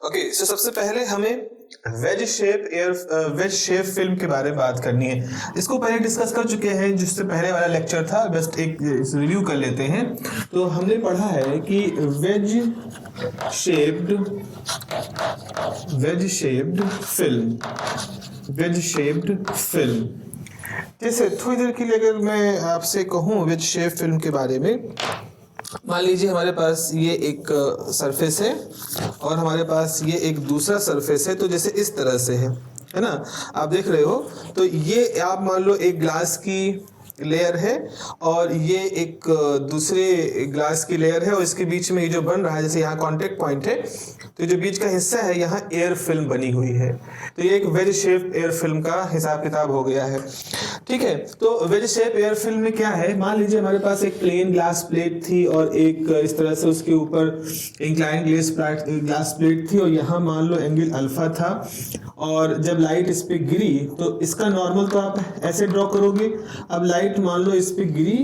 Okay, सो सबसे पहले हमें वेज शेप फिल्म के बारे में बात करनी है। इसको पहले डिस्कस कर चुके हैं, जिससे पहले वाला लेक्चर था, बस एक रिव्यू कर लेते हैं। तो हमने पढ़ा है कि वेज शेप्ड फिल्म, जैसे थोड़ी देर के लिए अगर मैं आपसे कहूँ वेज शेप फिल्म के बारे में, मान लीजिए हमारे पास ये एक सरफेस है और हमारे पास ये एक दूसरा सरफेस है, तो जैसे इस तरह से है ना, आप देख रहे हो। तो ये आप मान लो एक ग्लास की लेयर है और ये एक दूसरे ग्लास की लेयर है, और इसके बीच में ये जो बन रहा है, जैसे यहाँ कांटेक्ट पॉइंट है, तो जो बीच का हिस्सा है यहाँ एयर फिल्म बनी हुई है। तो ये एक वेज शेप एयर फिल्म का हिसाब किताब हो गया है, ठीक है। तो वेज शेप एयर फिल्म में क्या है, मान लीजिए हमारे पास एक प्लेन ग्लास प्लेट थी और एक इस तरह से उसके ऊपर इंक्लाइन ग्लास प्लेट थी, और यहाँ मान लो एंगल अल्फा था, और जब लाइट इस पे गिरी तो इसका नॉर्मल तो आप ऐसे ड्रॉ करोगे। अब लाइट मान लो इस पे गिरी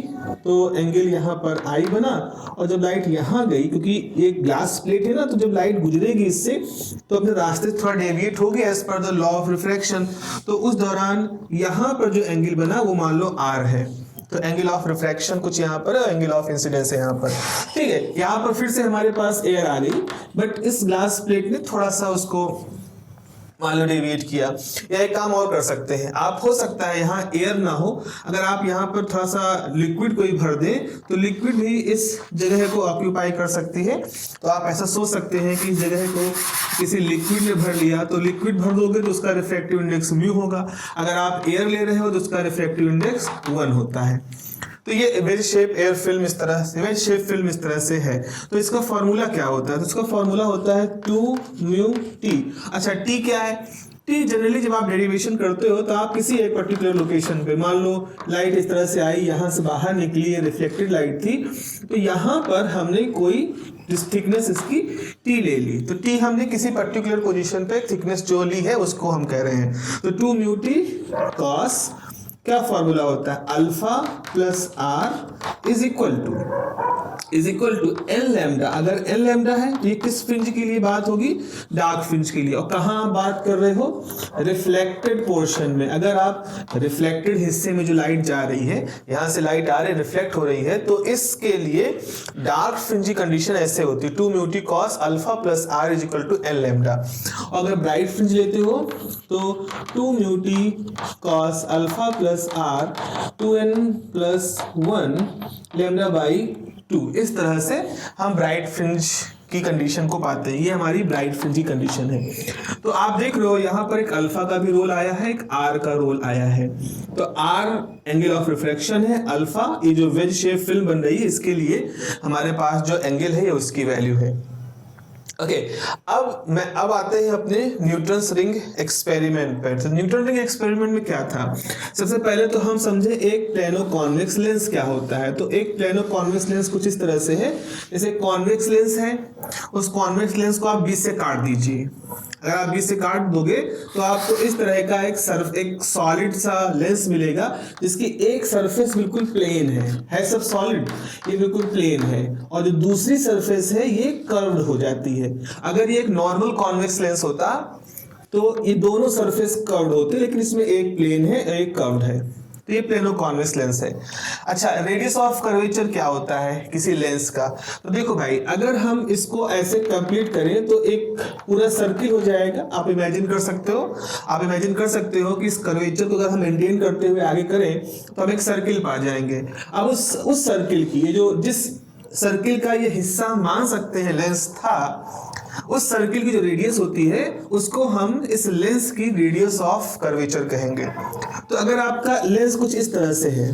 तो एंगल यहाँ पर आई बना, और जब लाइट यहाँ गई, क्योंकि ये ग्लास प्लेट है ना, तो जब लाइट गुजरेगी इससे तो अपने रास्ते से थोड़ा डेविएट होगी as per the law of refraction. तो उस दौरान यहाँ पर जो एंगल बना वो मान लो आर है, तो एंगल ऑफ रिफ्रैक्शन कुछ यहाँ पर है, एंगल ऑफ इंसिडेंस है यहाँ पर, ठीक है। यहाँ पर फिर से हमारे पास एयर आ गई, बट इस ग्लास प्लेट ने थोड़ा सा उसको मान लो डेविएट किया। या एक काम और कर सकते हैं आप, हो सकता है यहाँ एयर ना हो, अगर आप यहाँ पर थोड़ा सा लिक्विड कोई भर दें तो लिक्विड भी इस जगह को ऑक्यूपाई कर सकती है। तो आप ऐसा सोच सकते हैं कि इस जगह को किसी लिक्विड ने भर लिया, तो लिक्विड भर दोगे तो उसका रिफ्रैक्टिव इंडेक्स म्यू होगा, अगर आप एयर ले रहे हो तो उसका रिफ्रैक्टिव इंडेक्स 1 होता है। तो ये वेज शेप फिल्म इस तरह से है। तो इसका फॉर्मूला क्या होता है, तो इसका फॉर्मूला होता है 2μt। अच्छा, टी क्या है? टी जनरली जब आप डेरिवेशन करते हो तो आप किसी एक पर्टिकुलर लोकेशन पे, मान लो लाइट इस तरह से आई, यहाँ से बाहर निकली, रिफ्लेक्टेड लाइट थी, तो यहाँ पर हमने कोई थिकनेस इसकी टी ले ली, तो टी हमने किसी पर्टिकुलर पोजीशन पे थिकनेस जो ली है उसको हम कह रहे हैं। तो 2μt cos, क्या फॉर्मूला होता है, alpha plus R is equal to L lambda. अगर एल लैम्डा है तो ये किस फ्रिंज के लिए बात होगी, डार्क फ्रिंज के लिए। और कहाँ आप बात कर रहे हो, रिफ्लेक्टेड पोर्शन में। अगर आप रिफ्लेक्टेड हिस्से में जो लाइट जा रही है, यहाँ से लाइट आ रही है, रिफ्लेक्ट हो रही है, तो इसके लिए डार्क फ्रिंज की कंडीशन ऐसे होती है 2μt cos alpha plus R is equal to L lambda. और अगर ब्राइट फ्रिंज लेते हो तो 2μt cos alpha plus R 2n+1 lambda by 2। इस तरह से हम ब्राइट फ्रिंज की कंडीशन को पाते हैं। ये हमारी ब्राइट फ्रिंज की कंडीशन है। तो आप देख रहे हो यहाँ पर एक अल्फा का भी रोल आया है, एक आर का रोल आया है। तो आर एंगल ऑफ रिफ्रैक्शन है, अल्फा ये जो वेज शेप फिल्म बन रही है इसके लिए हमारे पास जो एंगल है उसकी वैल्यू है। ओके, अब आते हैं अपने न्यूटन्स रिंग एक्सपेरिमेंट पर। तो न्यूटन रिंग एक्सपेरिमेंट में क्या था, सबसे पहले तो हम समझे एक प्लेनो कॉन्वेक्स लेंस क्या होता है। तो एक प्लेनो कॉन्वेक्स लेंस कुछ इस तरह से है, जैसे कॉन्वेक्स लेंस है, उस कॉन्वेक्स लेंस को आप 20 से काट दीजिए। अगर आप 20 से काट दोगे तो आपको इस तरह का एक सॉलिड सा लेंस मिलेगा, जिसकी एक सरफेस बिल्कुल प्लेन है सब सॉलिड, ये बिल्कुल प्लेन है, और जो दूसरी सरफेस है ये कर्व्ड हो जाती है। अगर ये एक नॉर्मल कॉन्वेक्स लेंस होता तो ये दोनों सरफेस कर्व्ड होते, लेकिन इसमें एक प्लेन है एक कर्व्ड है, तो ये प्लेनो कॉन्वेक्स लेंस है। अच्छा, रेडियस ऑफ कर्वेचर क्या होता है किसी लेंस का, तो देखो भाई, अगर हम इसको ऐसे कंप्लीट करें तो एक पूरा सर्किल हो जाएगा। आप इमेजिन कर सकते हो कि इस कर्वेचर को अगर हम मेंटेन करते हुए आगे करें तो हम एक सर्किल पा जाएंगे। अब उस सर्किल की जिस सर्किल का ये हिस्सा मान सकते हैं लेंस था, उस सर्किल की जो रेडियस होती है उसको हम इस लेंस की रेडियस ऑफ कर्वेचर कहेंगे। तो अगर आपका लेंस कुछ इस तरह से है,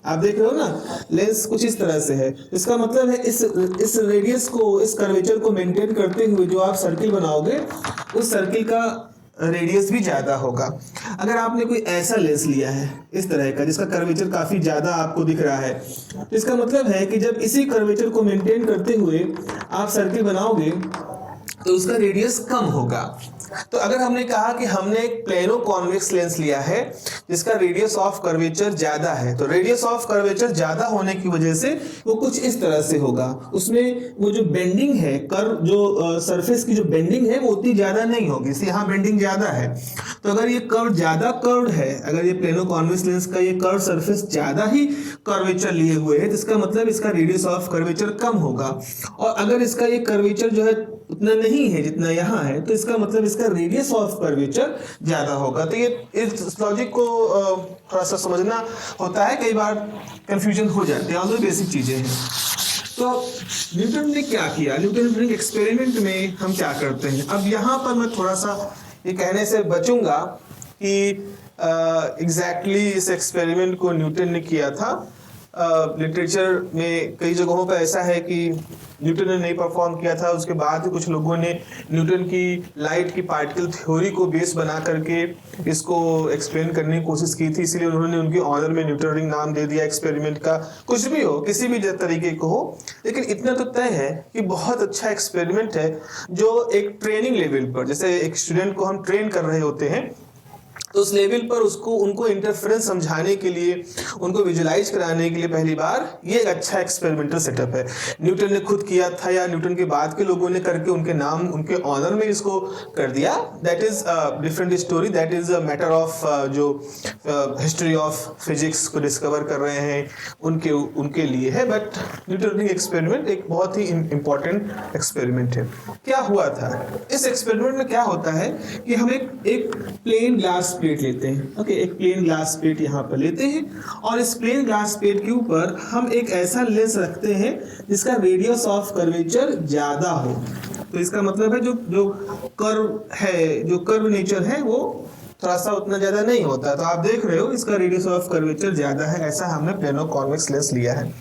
आप देख रहे हो ना, लेंस कुछ इस तरह से है, इसका मतलब है इस रेडियस को, इस कर्वेचर को मेंटेन करते हुए जो आप सर्किल बनाओगे उस सर्किल का रेडियस भी ज्यादा होगा। अगर आपने कोई ऐसा लेंस लिया है इस तरह का जिसका कर्वेचर काफी ज्यादा आपको दिख रहा है, तो इसका मतलब है कि जब इसी कर्वेचर को मेंटेन करते हुए आप सर्किल बनाओगे तो उसका रेडियस कम होगा। तो अगर हमने कहा कि हमने एक प्लेनो कॉन्वेक्स लेंस लिया है जिसका रेडियस ऑफ कर्वेचर ज्यादा है, तो रेडियस ऑफ कर्वेचर ज्यादा होने की वजह से वो कुछ इस तरह से होगा, उसमें वो जो बेंडिंग है, कर्व जो सरफेस की जो बेंडिंग है वो उतनी ज्यादा नहीं होगी, इसलिए यहाँ बेंडिंग ज्यादा है। तो अगर ये कर्व ज्यादा कर्व्ड है, अगर ये प्लेनो कॉन्वेक्स लेंस का ये कर्व सरफेस ज्यादा ही कर्वेचर लिए हुए है, तो इसका मतलब इसका रेडियस ऑफ कर्वेचर कम होगा। और अगर इसका ये कर्वेचर जो है उतना नहीं है जितना यहाँ है, तो इसका मतलब इसका रेडियस ऑफ कर्वेचर ज्यादा होगा। तो ये इस लॉजिक को थोड़ा सा समझना होता है, कई बार कंफ्यूजन हो जाते हैं, और बेसिक चीजें हैं। तो न्यूटन ने क्या किया, न्यूटन रिंग एक्सपेरिमेंट में हम क्या करते हैं। अब यहाँ पर मैं थोड़ा सा ये कहने से बचूंगा कि एग्जैक्टली इस एक्सपेरिमेंट को न्यूटन ने किया था। लिटरेचर में कई जगहों पर ऐसा है कि न्यूटन ने नहीं परफॉर्म किया था, उसके बाद कुछ लोगों ने न्यूटन की लाइट की पार्टिकल थ्योरी को बेस बना करके इसको एक्सप्लेन करने की कोशिश की थी, इसलिए उन्होंने उनके ऑनर में न्यूटन रिंग नाम दे दिया एक्सपेरिमेंट का। कुछ भी हो, किसी भी तरीके को हो, लेकिन इतना तो तय है कि बहुत अच्छा एक्सपेरिमेंट है जो एक ट्रेनिंग लेवल पर, जैसे एक स्टूडेंट को हम ट्रेन कर रहे होते हैं, तो उस लेवल पर उनको इंटरफेरेंस समझाने के लिए, उनको विजुलाइज कराने के लिए पहली बार ये एक अच्छा एक्सपेरिमेंटल सेटअप है। न्यूटन ने खुद किया था या न्यूटन के बाद के लोगों ने करके उनके नाम, उनके ऑनर में इसको कर दिया। That is different story, that is a matter of जो हिस्ट्री ऑफ फिजिक्स को डिस्कवर कर रहे हैं उनके लिए है। बट न्यूटन रिंग एक्सपेरिमेंट एक बहुत ही इंपॉर्टेंट एक्सपेरिमेंट है। क्या हुआ था इस एक्सपेरिमेंट में, क्या होता है कि हम एक प्लेन ग्लास प्लेट लेते हैं। ओके, एक प्लेन ग्लास प्लेट यहाँ पर लेते हैं और इस प्लेन ग्लास प्लेट के ऊपर हम एक ऐसा लेंस रखते हैं जिसका रेडियस ऑफ कर्वेचर ज्यादा हो। तो इसका मतलब है जो कर्व है, जो कर्व नेचर है वो थोड़ा सा उतना ज्यादा नहीं होता। तो आप देख रहे हो इसका रेडियस ऑफ कर्वेचर ज्यादा है, ऐसा हमने प्लेनो कॉन्वेक्स लेंस लिया है।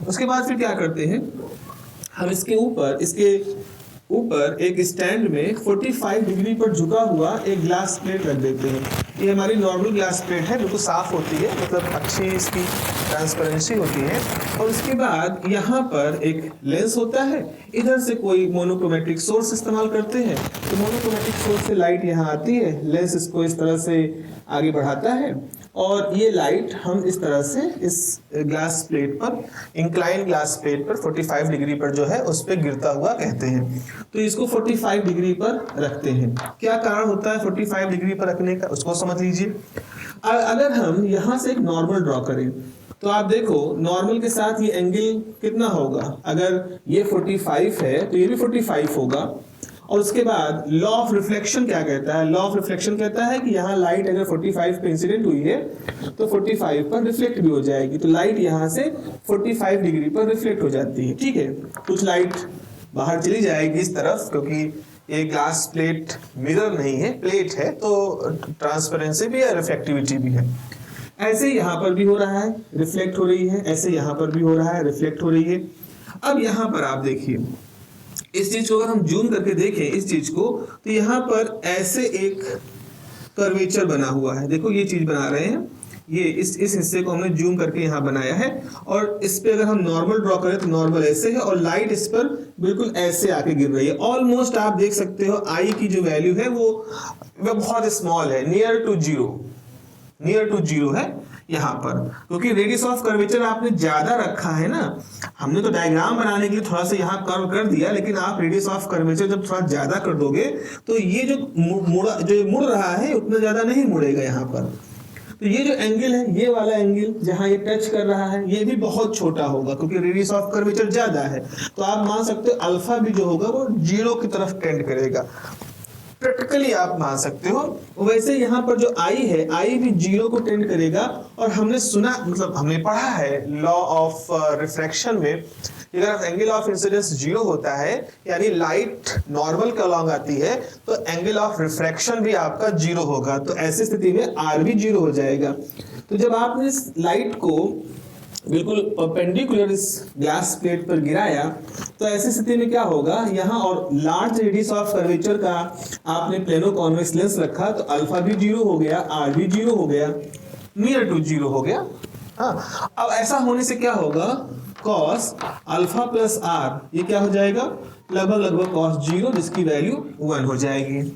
उसके बाद फिर क्या करते हैं, हम इसके ऊपर एक स्टैंड में 45 डिग्री पर झुका हुआ एक ग्लास प्लेट रख देते हैं। ये हमारी नॉर्मल ग्लास प्लेट है, बिल्कुल साफ होती है, मतलब अच्छी इसकी ट्रांसपेरेंसी होती है। और उसके बाद यहाँ पर एक लेंस होता है, इधर से कोई मोनोक्रोमेटिक सोर्स इस्तेमाल करते हैं। तो मोनोक्रोमेटिक सोर्स से लाइट यहाँ आती है, लेंस इसको इस तरह से आगे बढ़ाता है और ये लाइट हम इस तरह से इस ग्लास प्लेट पर, इंक्लाइन ग्लास प्लेट पर 45 डिग्री पर जो है उस पर गिरता हुआ कहते हैं। तो इसको 45 डिग्री पर रखते हैं। क्या कारण होता है 45 डिग्री पर रखने का, उसको समझ लीजिए। अगर हम यहाँ से एक नॉर्मल ड्रॉ करें तो आप देखो नॉर्मल के साथ ये एंगल कितना होगा, अगर ये 45 है तो ये भी 45 होगा। और उसके बाद लॉ ऑफ रिफ्लेक्शन क्या कहता है, लॉ ऑफ रिफ्लेक्शन कहता है कि यहाँ लाइट अगर 45 पे इंसिडेंट हुई है तो 45 पर रिफ्लेक्ट भी हो जाएगी। तो लाइट यहाँ से 45 डिग्री पर रिफ्लेक्ट हो जाती है। ठीक है, कुछ लाइट बाहर चली जाएगी इस तरफ, क्योंकि ये ग्लास प्लेट मिरर नहीं है, प्लेट है, तो ट्रांसपेरेंसी भी है, रिफ्लेक्टिविटी भी है। ऐसे यहाँ पर भी हो रहा है, रिफ्लेक्ट हो रही है, ऐसे यहाँ पर भी हो रहा है, रिफ्लेक्ट हो रही है। अब यहाँ पर आप देखिए इस चीज को, अगर हम जूम करके देखें इस चीज को, तो यहाँ पर ऐसे एक कर्वेचर बना हुआ है। देखो ये चीज बना रहे हैं, ये इस हिस्से को हमने जूम करके यहाँ बनाया है। और इस पे अगर हम नॉर्मल ड्रॉ करें तो नॉर्मल ऐसे है और लाइट इस पर बिल्कुल ऐसे आके गिर रही है। ऑलमोस्ट आप देख सकते हो आई की जो वैल्यू है वो बहुत स्मॉल है, नियर टू जीरो है यहाँ पर, क्योंकि रेडियस ऑफ कर्वेचर आपने ज्यादा रखा है ना। हमने तो डायग्राम बनाने के लिए थोड़ा सा यहाँ कर्व कर दिया, लेकिन आप रेडियस ऑफ कर्वेचर जब थोड़ा ज्यादा कर दोगे तो ये जो मुड़ रहा है उतना ज्यादा नहीं मुड़ेगा यहाँ पर। तो ये जो एंगल है, ये वाला एंगल जहां ये टच कर रहा है, ये भी बहुत छोटा होगा क्योंकि रेडियस ऑफ कर्वेचर ज्यादा है। तो आप मान सकते हो अल्फा भी जो होगा वो जीरो की तरफ टेंड करेगा, प्रैक्टिकली आप मान सकते हो। वैसे यहाँ पर जो आई है, आई भी जीरो को टेंड करेगा। और हमने सुना, मतलब हमने पढ़ा है लॉ ऑफ रिफ्रैक्शन में, अगर एंगल ऑफ इंसिडेंस जीरो होता है यानी लाइट नॉर्मल के अलॉन्ग आती है तो एंगल ऑफ रिफ्रैक्शन भी आपका जीरो होगा। तो ऐसी स्थिति में आर भी जीरो हो जाएगा। तो जब आपने इस लाइट को बिल्कुल परपेंडिकुलर इस ग्लास प्लेट पर गिराया तो ऐसी स्थिति में क्या होगा, यहाँ और लार्ज रेडियस ऑफ कर्वेचर का आपने प्लेनो कॉन्वेक्स लेंस रखा तो अल्फा भी जीरो हो गया, आर भी जीरो हो गया, नियर टू जीरो हो गया। हाँ, अब ऐसा होने से क्या होगा, cos अल्फा प्लस आर, ये क्या हो जाएगा, लगभग cos 0, जिसकी वैल्यू 1 हो जाएगी।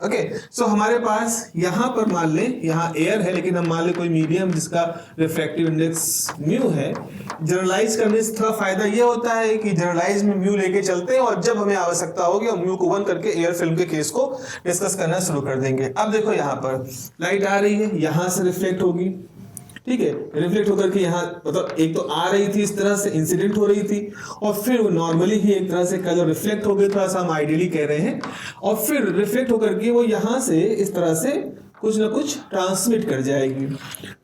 ओके, सो हमारे पास यहाँ पर मान लें यहाँ एयर है, लेकिन हम मान लें कोई मीडियम जिसका रिफ्रैक्टिव इंडेक्स म्यू है। जनरलाइज करने से थोड़ा फायदा ये होता है कि जनरलाइज में म्यू लेके चलते हैं और जब हमें आवश्यकता होगी हम म्यू को 1 करके एयर फिल्म के केस को डिस्कस करना शुरू कर देंगे। अब देखो यहाँ पर लाइट आ रही है, यहाँ से रिफ्लेक्ट होगी, ठीक है, रिफ्लेक्ट होकर के यहाँ मतलब एक तो आ रही थी, इस तरह से इंसिडेंट हो रही थी, और फिर वो नॉर्मली ही एक तरह से कलर रिफ्लेक्ट हो गया, थोड़ा सा हम आइडियली कह रहे हैं, और फिर रिफ्लेक्ट होकर के वो यहाँ से इस तरह से कुछ ना कुछ ट्रांसमिट कर जाएगी।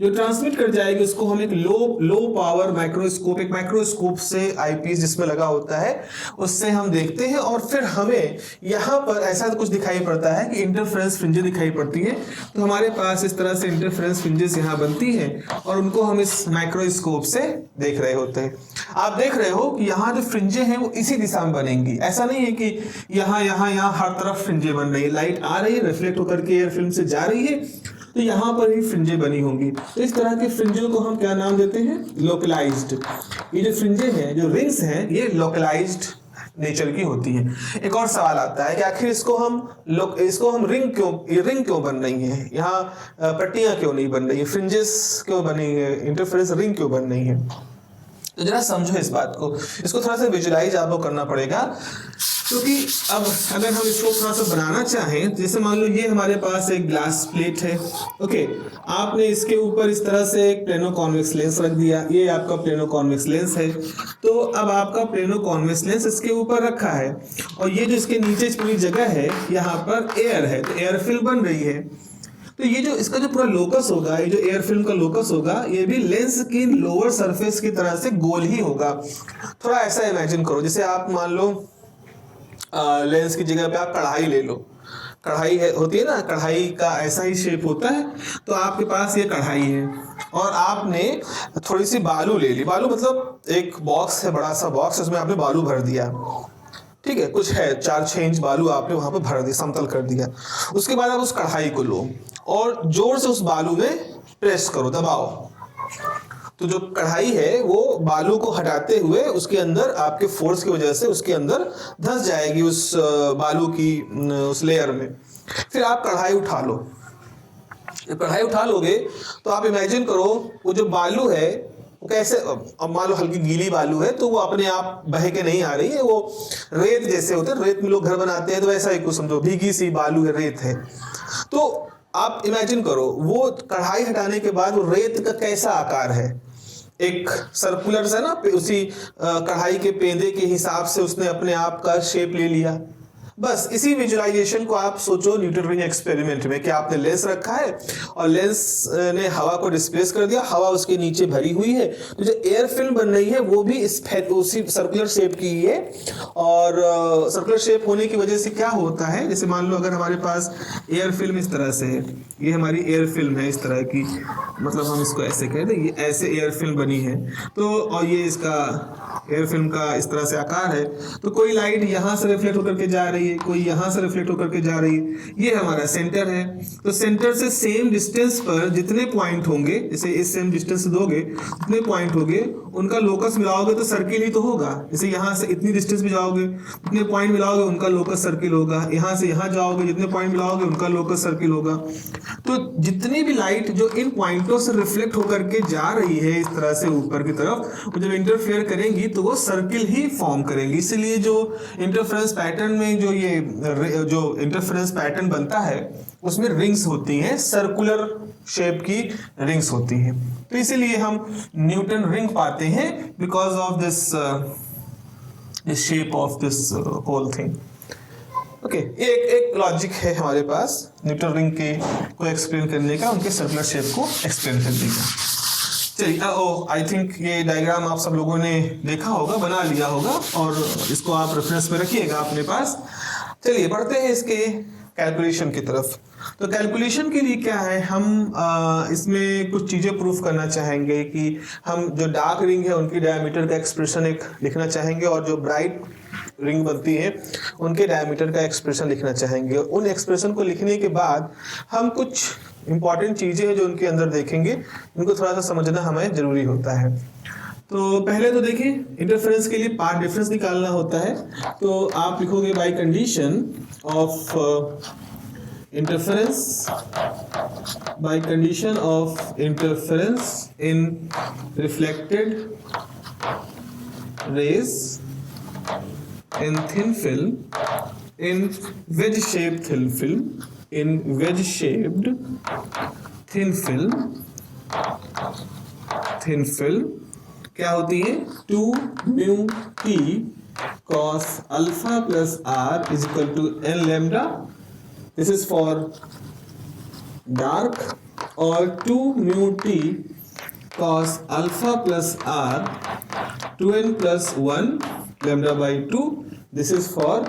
जो ट्रांसमिट कर जाएगी उसको हम एक लो पावर माइक्रोस्कोप, एक माइक्रोस्कोप से आईपीस जिसमें लगा होता है उससे हम देखते हैं, और फिर हमें यहाँ पर ऐसा कुछ दिखाई पड़ता है कि इंटरफेरेंस फ्रिंजेस दिखाई पड़ती है। तो हमारे पास इस तरह से इंटरफेरेंस फ्रिंजेस यहाँ बनती हैं और उनको हम इस माइक्रोस्कोप से देख रहे होते हैं। आप देख रहे हो कि यहाँ जो फ्रिंजे हैं वो इसी दिशा में बनेंगी, ऐसा नहीं है कि यहाँ हर तरफ फ्रिंजे बन रही है। लाइट आ रही है, रिफ्लेक्ट होकर के एयर फिल्म से जा रही है, तो यहाँ पर ही फ्रिंजे बनी होंगी। तो इस तरह के फ्रिंजों को हम क्या नाम देते हैं, लोकलाइज्ड। ये जो फ्रिंजे हैं, जो रिंग्स हैं, ये लोकलाइज्ड नेचर की होती हैं। एक और सवाल आता है कि आखिर इसको हम रिंग क्यों बन रही है, यहाँ पट्टियां क्यों नहीं बन रही है, फ्रिंजेस क्यों बनी है, इंटरफेरेंस रिंग क्यों बन रही है। तो जरा समझो इस बात को, इसको थोड़ा सा विजुलाइज आपको करना पड़ेगा, क्योंकि अब अगर हम इसको थोड़ा सा बनाना चाहें, जैसे मान लो ये हमारे पास एक ग्लास प्लेट है, ओके, आपने इसके ऊपर इस तरह से एक प्लेनो कॉन्वेक्स लेंस रख दिया, ये आपका प्लेनो कॉन्वेक्स लेंस है। तो अब आपका प्लेनो कॉन्वेक्स लेंस इसके ऊपर रखा है, और ये जो इसके नीचे पूरी जगह है यहाँ पर एयर है, तो एयर फिल्म बन रही है। तो ये जो इसका जो पूरा लोकस होगा, ये जो एयर फिल्म का लोकस होगा, ये भी लेंस की लोअर सरफेस की तरह से गोल ही होगा। थोड़ा ऐसा इमेजिन करो, जैसे आप मान लो लेंस की जगह पे आप कढ़ाई ले लो, कढ़ाई होती है ना, कढ़ाई का ऐसा ही शेप होता है। तो आपके पास ये कढ़ाई है और आपने थोड़ी सी बालू ले ली, बालू मतलब एक बॉक्स है, बड़ा सा बॉक्स, उसमें आपने बालू भर दिया, ठीक है, कुछ है 4-6 इंच बालू आपने वहां पर भर दिया, समतल कर दिया। उसके बाद आप उस कढ़ाई को लो और जोर से उस बालू में प्रेस करो, दबाओ। तो जो कढ़ाई है वो बालू को हटाते हुए उसके अंदर आपके फोर्स की वजह से उसके अंदर धंस जाएगी, उस बालू की उस लेयर में। फिर आप कढ़ाई उठा लो, कढ़ाई उठा लोगे तो आप इमेजिन करो वो जो बालू है वो कैसे, अब मान लो हल्की गीली बालू है तो वो अपने आप बह के नहीं आ रही है, वो रेत जैसे होते हैं, रेत में लोग घर बनाते हैं, तो वैसा ही कुछ समझो, भीगी सी बालू है, रेत है। तो आप इमेजिन करो वो कढ़ाई हटाने के बाद वो रेत का कैसा आकार है, एक सर्कुलर सा ना, उसी कढ़ाई के पेंदे के हिसाब से उसने अपने आप का शेप ले लिया। बस इसी विजुअलाइजेशन को आप सोचो न्यूटन रिंग एक्सपेरिमेंट में, कि आपने लेंस रखा है और लेंस ने हवा को डिस्प्लेस कर दिया, हवा उसके नीचे भरी हुई है, तो जो एयर फिल्म बन रही है वो भी उसी सर्कुलर शेप की है। और सर्कुलर शेप होने की वजह से क्या होता है, जैसे मान लो अगर हमारे पास एयर फिल्म इस तरह से है, ये हमारी एयर फिल्म है इस तरह की, मतलब हम इसको ऐसे कह दें, ये ऐसे एयर फिल्म बनी है, तो और ये इसका एयर फिल्म का इस तरह से आकार है। तो कोई लाइट यहाँ से रिफ्लेक्ट होकर के जा रही है, कोई यहाँ से रिफ्लेक्ट होकर के जा रही है, ये हमारा सेंटर है। तो सेंटर से सेम डिस्टेंस पर जितने पॉइंट होंगे, जैसे इस सेम डिस्टेंस से दोगे जितने पॉइंट होंगे उनका लोकस मिलाओगे तो सर्किल ही तो होगा। जैसे यहाँ से इतनी डिस्टेंस पे जाओगे, जितने पॉइंट मिलाओगे उनका लोकस सर्किल होगा, यहाँ से यहाँ जाओगे जितने पॉइंट मिलाओगे उनका लोकस सर्किल होगा। तो जितनी भी लाइट जो इन पॉइंटों से रिफ्लेक्ट होकर के जा रही है इस तरह से ऊपर की तरफ, वो जब इंटरफेयर करेंगी तो वो सर्किल ही फॉर्म करेंगी। इसलिए जो इंटरफेरेंस पैटर्न में जो इंटरफेरेंस पैटर्न बनता है उसमें रिंग्स होती हैं, सर्कुलर शेप की रिंग्स होती हैं। तो इसीलिए हम न्यूटन रिंग पाते हैं because of this shape of this whole thing. Okay, एक लॉजिक है हमारे पास न्यूटन रिंग के को एक्सप्लेन करने का, उनके सर्कुलर शेप को एक्सप्लेन करने का। चलिए, आई थिंक ये डायग्राम आप सब लोगों ने देखा होगा, बना लिया होगा, और इसको आप रेफरेंस में रखिएगा अपने पास। चलिए बढ़ते हैं इसके कैलकुलेशन की तरफ। तो कैलकुलेशन के लिए क्या है, हम इसमें कुछ चीज़ें प्रूफ करना चाहेंगे कि हम जो डार्क रिंग है उनकी डायमीटर का एक्सप्रेशन एक लिखना चाहेंगे, और जो ब्राइट रिंग बनती है उनके डायमीटर का एक्सप्रेशन लिखना चाहेंगे। उन एक्सप्रेशन को लिखने के बाद हम कुछ इंपॉर्टेंट चीज़ें हैं जो उनके अंदर देखेंगे, इनको थोड़ा सा समझना हमें जरूरी होता है। तो पहले तो देखिए इंटरफेरेंस के लिए पाथ डिफरेंस निकालना होता है, तो आप लिखोगे by condition of interference by condition of interference in reflected rays in thin film, in wedge shaped thin film, in wedge shaped thin film क्या होती है 2 mu t cos alpha plus r is equal to n lambda. This is for dark, or 2 mu t cos alpha plus r 2n plus 1 lambda by 2. This is for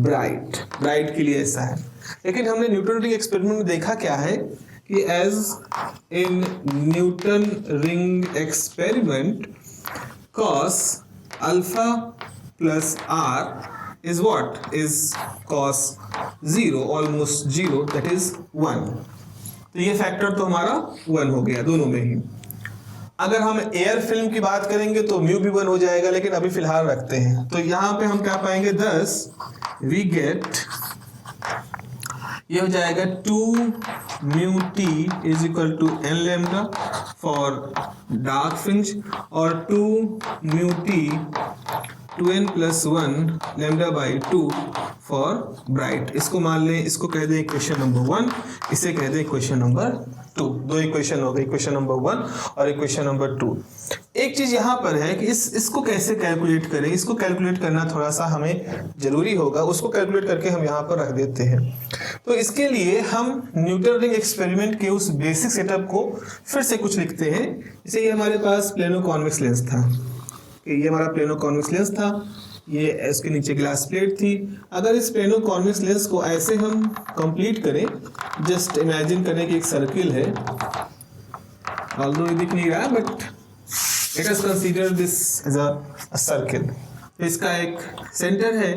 bright. Bright के लिए ऐसा है, लेकिन हमने Newton ring experiment में देखा क्या है कि as in Newton ring experiment cos alpha plus r is what? Is cos 0, almost 0, that is 1. तो ये फैक्टर तो हमारा 1 हो गया दोनों में ही। अगर हम एयर फिल्म की बात करेंगे तो म्यू भी 1 हो जाएगा, लेकिन अभी फिलहाल रखते हैं। तो यहाँ पे हम क्या पाएंगे 10 वी गेट, ये हो जाएगा 2 mu T is equal to N lambda for dark fringe, और 2 mu T 2n plus 1 lambda by 2 for bright। इसको मान लें, इसको कह दें इक्वेशन नंबर 1, इसे कह दें इक्वेशन नंबर 2। दो इक्वेशन हो गए, इक्वेशन नंबर 1 और इक्वेशन नंबर 2। एक चीज यहाँ पर है कि इसको कैसे कैलकुलेट करें, इसको कैलकुलेट करना थोड़ा सा हमें जरूरी होगा, उसको कैलकुलेट करके हम यहाँ पर रख देते हैं। तो इसके लिए हम न्यूटन रिंग एक्सपेरिमेंट के उस बेसिक सेटअप को फिर से कुछ लिखते हैं। जैसे ये हमारे पास प्लेनो कॉन्वेक्स लेंस था, ये हमारा प्लेनो कॉन्वेक्स लेंस था, ये इसके नीचे ग्लास प्लेट थी। अगर इस प्लेनो कॉन्वेक्स लेंस को ऐसे हम कंप्लीट करें, जस्ट इमेजिन करें कि एक सर्किल है, ऑल्दो ये दिख नहीं रहा, but let us consider this as a circle. तो इसका एक सेंटर है,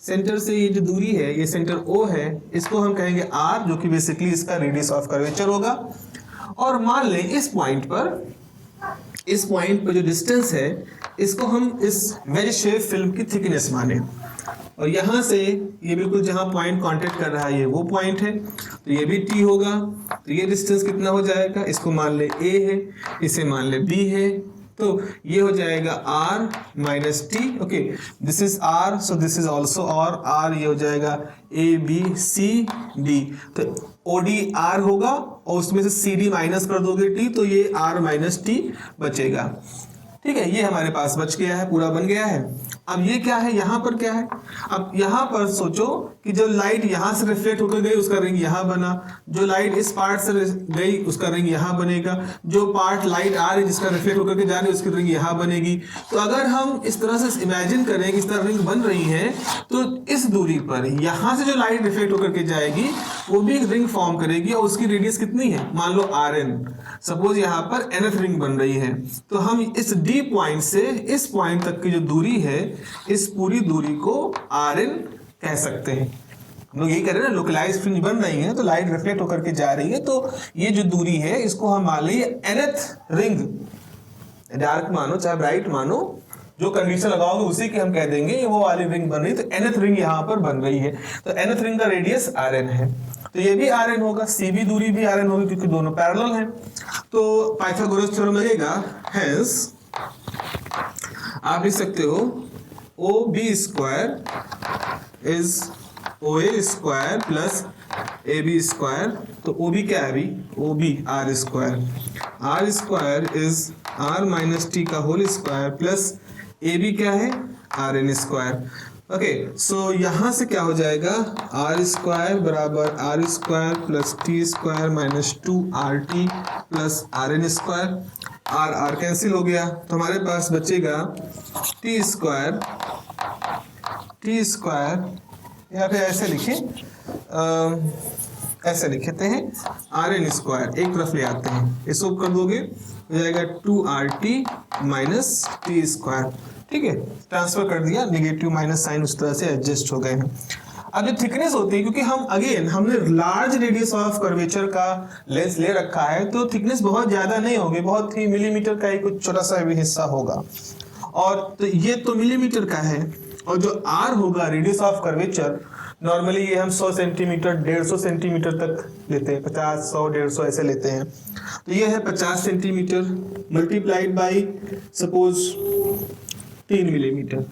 सेंटर से ये जो दूरी है ये सेंटर O है, इसको हम कहेंगे R, जो कि बेसिकली इसका रेडियस ऑफ कर्वेचर होगा। और मान लें इस पॉइंट पर जो डिस्टेंस है इसको हम इस वेज शेप फिल्म की थिकनेस माने, और यहाँ से ये बिल्कुल जहाँ पॉइंट कांटेक्ट कर रहा है ये वो पॉइंट है, तो ये भी T होगा। तो ये डिस्टेंस कितना हो जाएगा, इसको मान ले A है, इसे मान ले B है, तो ये हो जाएगा R minus T। Okay, this is R, so this is also और R, ये हो जाएगा A B C D। तो OD R होगा और उसमें से CD माइनस कर दोगे T, तो ये R माइनस T बचेगा। ठीक है, ये हमारे पास बच गया है, पूरा बन गया है। अब ये क्या है, यहाँ पर क्या है, अब यहाँ पर सोचो कि जब लाइट यहाँ से रिफ्लेक्ट होकर गई उसका रिंग यहाँ बना, जो लाइट इस पार्ट से गई उसका रिंग यहाँ बनेगा, जो पार्ट लाइट आ रही जिसका रिफ्लेक्ट होकर के जा रही है उसकी रिंग यहाँ बनेगी। तो अगर हम इस तरह से इमेजिन करें कि इस तरह रिंग बन रही है, तो इस दूरी पर यहाँ से जो लाइट रिफ्लेक्ट होकर के जाएगी वो भी एक रिंग फॉर्म करेगी, और उसकी रेडियस कितनी है, मान लो Rn। सपोज यहाँ पर nth रिंग बन रही है, तो हम इस D पॉइंट से इस पॉइंट तक की जो दूरी है, इस पूरी दूरी को Rn कह सकते हैं। हम लोग यही कह रहे हैं ना, लोकलाइज फ्रिंज बन रही है तो लाइट रिफ्लेक्ट होकर के जा रही है, तो ये जो दूरी है इसको हम मान लें nth रिंग, डार्क मानो चाहे ब्राइट मानो, जो कंडीशन लगाओगे उसी की हम कह देंगे ये वो वाली रिंग बन रही है। तो nth रिंग यहाँ पर बन रही है, तो nth रिंग का रेडियस Rn है, तो ये भी Rn होगा, CB दूरी भी Rn होगी क्योंकि दोनों पैरेलल हैं। तो पाइथागोरस थ्योरम लगेगा, हेंस आप लिख सकते हो OB square is OA square plus AB square. तो OB क्या है अभी, OB R square is R minus T का होल स्क्वायर प्लस AB क्या है Rn स्क्वायर। ओके, सो यहाँ से क्या हो जाएगा, R स्क्वायर बराबर R square plus T square minus 2RT plus Rn square. R cancel हो गया, तो हमारे पास बचेगा T स्क्वायर, या फिर ऐसे लिखें, ऐसे लिखते हैं Rn स्क्वायर, एक तरफ ले आते हैं, इसको कर दोगे हो जाएगा 2RT माइनस T स्क्वायर। ठीक है, ट्रांसफर कर दिया, नेगेटिव माइनस साइन उस तरह से एडजस्ट हो गए हैं। अब जो थिकनेस होती है, क्योंकि हमने लार्ज रेडियस ऑफ कर्वेचर का लेंस ले रखा है, तो थिकनेस बहुत ज्यादा नहीं होगी, बहुत ही मिलीमीटर का ही कुछ छोटा सा भी हिस्सा होगा। और तो ये तो मिलीमीटर का है, और जो आर होगा रेडियस ऑफ कर्वेचर, नॉर्मली ये हम 100 सेंटीमीटर 150 सेंटीमीटर तक लेते हैं, 50 100 150 ऐसे लेते हैं। तो ये है 50 centimetre multiplied by suppose 3 millimetre,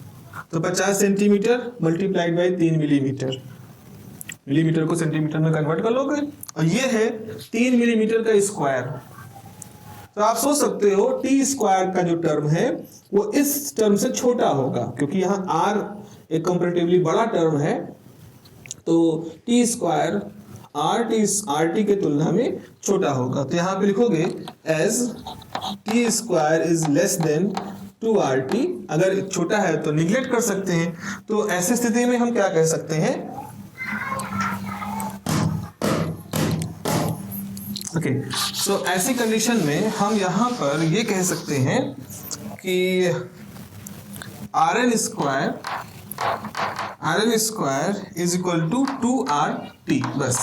तो 50 centimetre multiplied by 3 millimetre, millimetre को सेंटीमीटर में कन्वर्ट कर लोगे, और ये है 3 मिलीमीटर का स्क्वायर। तो आप सोच सकते हो टी स्क्वायर का जो टर्म है वो इस टर्म से छोटा होगा, क्योंकि यहाँ आर एक कंपैरेटिवली बड़ा टर्म है, तो टी स्क्वायर आर टी के तुलना में छोटा होगा। तो यहाँ पे लिखोगे as T square is less than 2RT। अगर छोटा है तो निगलेक्ट कर सकते हैं, तो ऐसी स्थिति में हम क्या कह सकते हैं, ओके सो ऐसी कंडीशन में हम यहाँ पर ये कह सकते हैं कि RN square is equal to 2RT। बस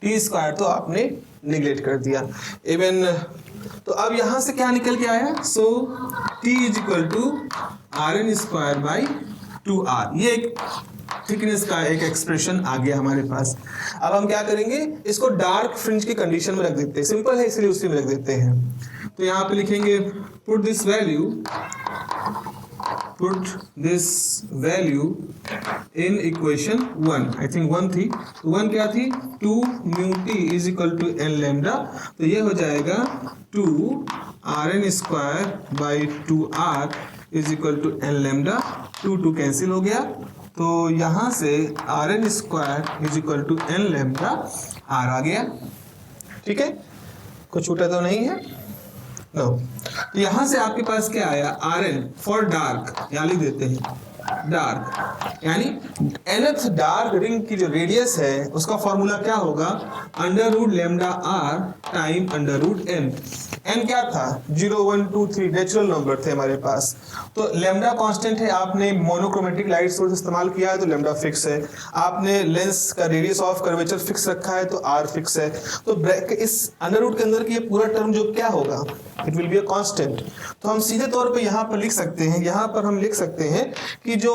टी स्क्वायर तो आपने निगलेक्ट कर दिया। इवन तो अब यहां से क्या निकल के आया, so T is equal to RN square by 2R। ये एक थिकनेस का एक एक्सप्रेशन आ गया हमारे पास। अब हम क्या करेंगे, इसको डार्क फ्रिंज की कंडीशन में रख देते हैं, सिंपल है इसलिए उसी में रख देते हैं। तो यहाँ पे लिखेंगे put this value in equation 1, I think 1 थी, तो 1 क्या थी, 2 mu T is equal to n lambda. तो ये हो जाएगा 2 RN square by 2R is equal to n lambda. 2 cancel हो गया, तो यहाँ से RN square is equal to n lambda R आ गया। ठीक है, कुछ छूटा तो नहीं है, नो। तो यहाँ से आपके पास क्या आया, RN फॉर डार्क, यहाँ लिख देते हैं डार्क, यानी nth डार्क रिंग की जो रेडियस है उसका फॉर्मूला क्या होगा, under root lambda R time under root n। n क्या था, 0 1 2 3 नेचुरल नंबर थे हमारे पास, तो लैम्डा कांस्टेंट है। आपने मोनोक्रोमेटिक लाइट सोर्स इस्तेमाल किया है तो लैम्डा फिक्स है, आपने लेंस का रेडियस ऑफ कर्वेचर फिक्स रखा है तो R फिक्स है। तो इस अंडर रूट के अंदर की ये पूरा टर्म जो क्या होगा, it will be a constant. तो हम सीधे तौर पे यहाँ पर लिख सकते हैं, यहाँ पर हम लिख सकते हैं कि जो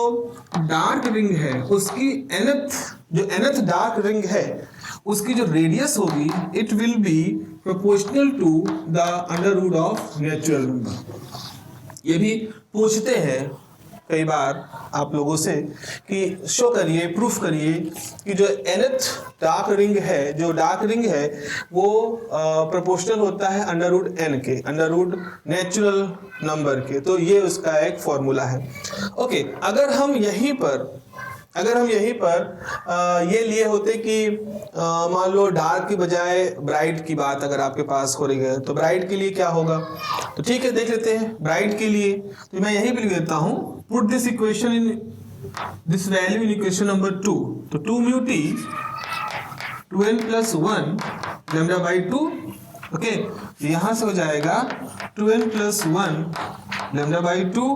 डार्क रिंग है उसकी nth डार्क रिंग है उसकी जो रेडियस होगी it will be proportional to the under root of natural number. ये भी पूछते हैं कई बार आप लोगों से कि शो करिए, प्रूफ करिए कि जो nth डार्क रिंग है वो प्रोपोर्शनल होता है अंडर रूट n के, अंडर रूट नेचुरल नंबर के। तो ये उसका एक फॉर्मूला है। ओके, अगर हम यहीं पर ये लिए होते कि मान लो डार्क की बजाय ब्राइट की बात अगर आपके पास हो रही है, तो ब्राइट के लिए क्या होगा, तो ठीक है देख लेते हैं। ब्राइट के लिए तो मैं यहीं पे लिख देता हूँ, put this value in equation number 2। तो 2 mu T 2n plus 1 lambda by 2। Okay, यहां से हो जाएगा 2n प्लस 1 लैम्डा बाई 2।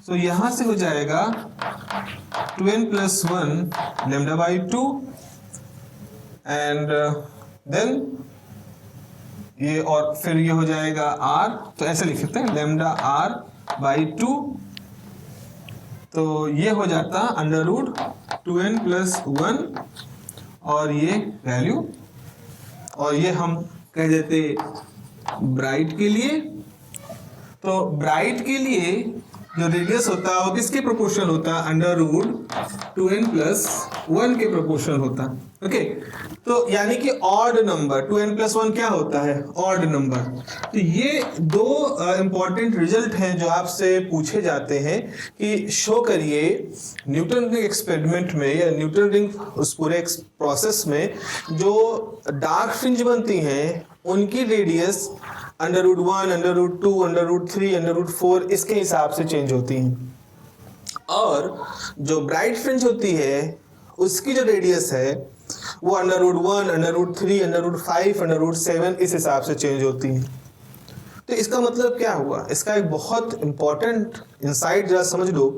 तो यहां से हो जाएगा 2n plus 1 lambda by 2 and then ये, और फिर ये हो जाएगा r। तो ऐसे लिख सकते हैं लैम्डा r बाई 2। तो ये हो जाता अंडर रूट 2n प्लस 1 और ये वैल्यू, और ये हम कह देते ब्राइट के लिए। तो ब्राइट के लिए जो रेडियस होता है वो किसके प्रोपोर्शनल होता है, अंडर रूट 2n प्लस 1 के प्रोपोर्शनल होता है। ओके, तो यानी कि ऑड नंबर 2n प्लस 1 क्या होता है, ऑड नंबर। तो ये दो इंपॉर्टेंट रिजल्ट हैं जो आपसे पूछे जाते हैं कि शो करिए न्यूटन रिंग एक्सपेरिमेंट में या न्यूटन रिंग उस पूरे प्रोसेस में जो डार्क फ्रिंज बनती हैं उनकी radius under root 1, under root 2, under root 3, under root 4 इसके हिसाब से चेंज होती हैं, और जो ब्राइट फ्रिंज होती है उसकी जो रेडियस है वो under root 1, under root 3, under root 5, under root 7 इस हिसाब से चेंज होती हैं। तो इसका मतलब क्या हुआ, इसका एक बहुत इंपॉर्टेंट इंसाइट जरा समझ लो।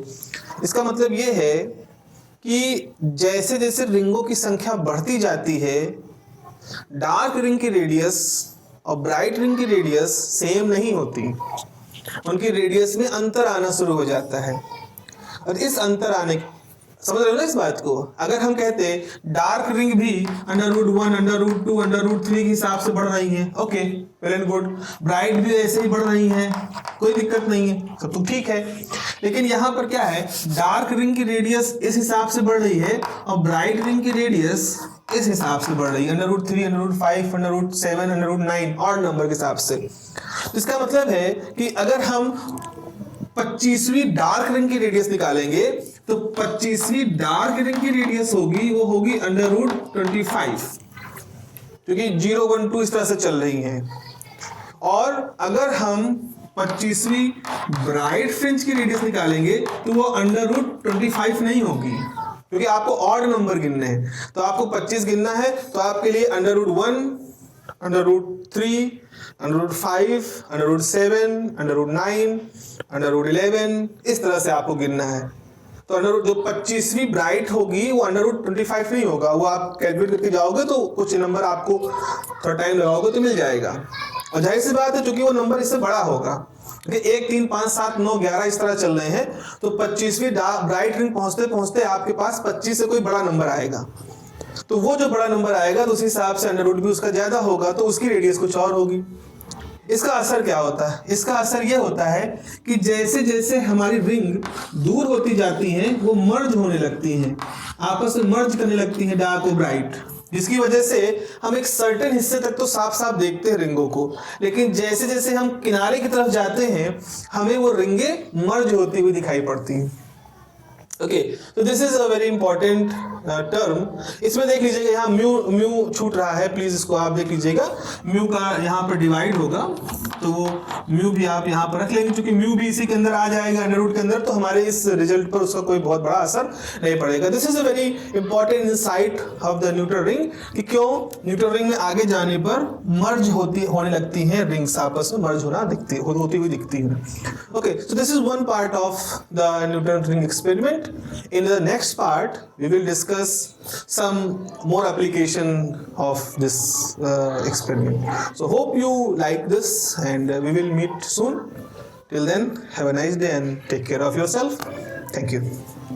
इसका मतलब ये है कि जैसे जैसे रिंगों की संख्या बढ़ती जाती है, डार्क रिंग की रेडियस और ब्राइट रिंग की रेडियस सेम नहीं होती, उनकी रेडियस में अंतर आना शुरू हो जाता है। और इस अंतर आने, समझ रहे हो ना इस बात को? अगर हम कहते डार्क रिंग भी √1, √2, √3 के हिसाब से बढ़ रही है, okay well and good, bright भी ऐसे ही बढ़ रही है, कोई दिक्कत नहीं है, सब तो ठीक है। लेकिन यहाँ पर क्या है, डार्क रिंग की रेडियस इस हिसाब से बढ़ रही है और ब्राइट रिंग की रेडियस इस हिसाब से बढ़ रही है, √3, √5, √7, √9 ऑड नंबर के हिसाब से। तो इसका मतलब है कि अगर हम 25वीं डार्क रिंग की रेडियस निकालेंगे तो 25वीं डार्क रिंग की रेडियस होगी, वो होगी √25, क्योंकि 0, 1, 2 इस तरह से चल रही है। और अगर हम 25वीं ब्राइट फ्रिंज की रेडियस निकालेंगे तो वो √25 नहीं होगी, क्योंकि आपको ऑड नंबर गिनने हैं। तो आपको 25 गिनना है, तो आपके लिए √1, √3, √5, √7, √9, √11 इस तरह से आपको गिनना है। तो जो 25वीं ब्राइट होगी वो √25 नहीं होगा, वो आप कैलकुलेट करके जाओगे तो कुछ नंबर आपको थोड़ा टाइम लगाओगे तो मिल जाएगा। और जाहिर सी बात है क्योंकि वो नंबर इससे बड़ा होगा, क्योंकि 1, 3, 5, 7, 9, 11 इस तरह चल रहे हैं, तो 25वीं ब्राइट रिंग पहुंचते पहुंचते आपके पास 25 से कोई बड़ा नंबर आएगा। तो वो जो बड़ा नंबर आएगा तो उस हिसाब से √2 भी उसका ज्यादा होगा, तो उसकी रेडियस कुछ और होगी। इसका असर क्या होता है? इसका असर यह होता है कि जैसे जैसे हमारी रिंग दूर होती जाती हैं वो मर्ज होने लगती हैं, आपस में मर्ज करने लगती हैं डार्क और ब्राइट, जिसकी वजह से हम एक सर्टेन हिस्से तक तो साफ साफ देखते हैं रिंगों को, लेकिन जैसे जैसे हम किनारे की तरफ जाते हैं हमें वो रिंगें मर्ज होती हुई दिखाई पड़ती हैं। ओके, तो this is a very important term. इसमें देख लीजिएगा यहाँ म्यू छूट रहा है, प्लीज इसको आप देख लीजिएगा। म्यू का यहाँ पर डिवाइड होगा, तो वो म्यू भी आप यहाँ पर रख लेंगे, क्योंकि म्यू भी इसी के अंदर आ जाएगा √ के अंदर, तो हमारे इस रिजल्ट पर उसका कोई बहुत बड़ा असर नहीं पड़ेगा। This is a very important insight of the Newton ring, कि क्यों न्यूटन रिंग में आगे जाने पर मर्ज होने लगती हैं रिंग्स, आपस में मर्ज होती हुई दिखती है। Okay, so this is one part of the Newton ring experiment. In the next part, we will discuss some more application of this experiment. So hope you like this, and we will meet soon. Till then, have a nice day and take care of yourself. Thank you.